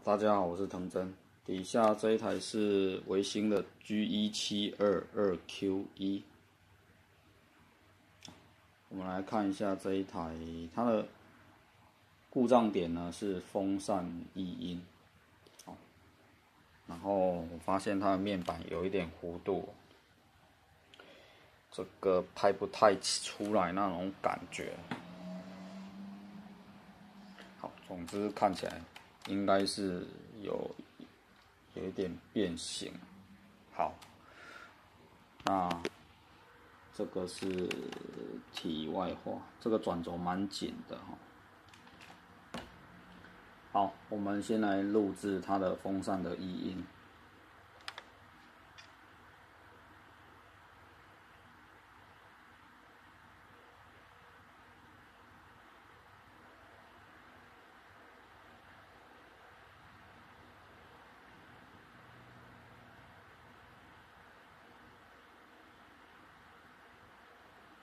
大家好，我是藤真。底下这一台是微星的 G1722Q1。我们来看一下这一台，它的故障点呢是风扇异音。然后我发现它的面板有一点弧度，这个拍不太出来那种感觉。好，总之看起来应该是有一点变形。好，那这个是题外话，这个转轴蛮紧的哈。好，我们先来录制它的风扇的异音。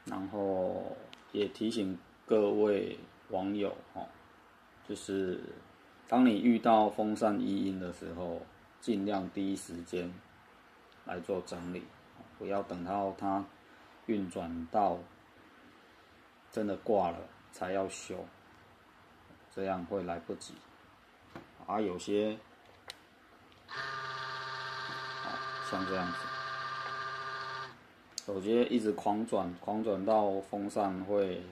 然后也提醒各位网友就是当你遇到风扇异音的时候，尽量第一时间来做整理，不要等到它运转到真的挂了才要修，这样会来不及。有些像这样子。有些一直狂转到风扇会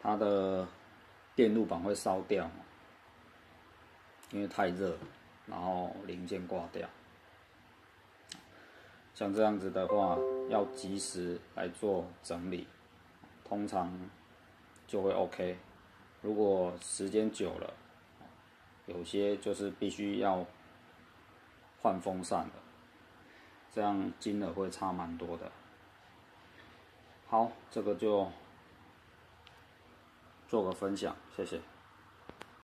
它的电路板会烧掉，因为太热，然后零件挂掉。像这样子的话，要及时来做整理，通常就会 OK。如果时间久了，有些就是必须要换风扇的。这样金额会差蛮多的。好，这个就做个分享，谢谢。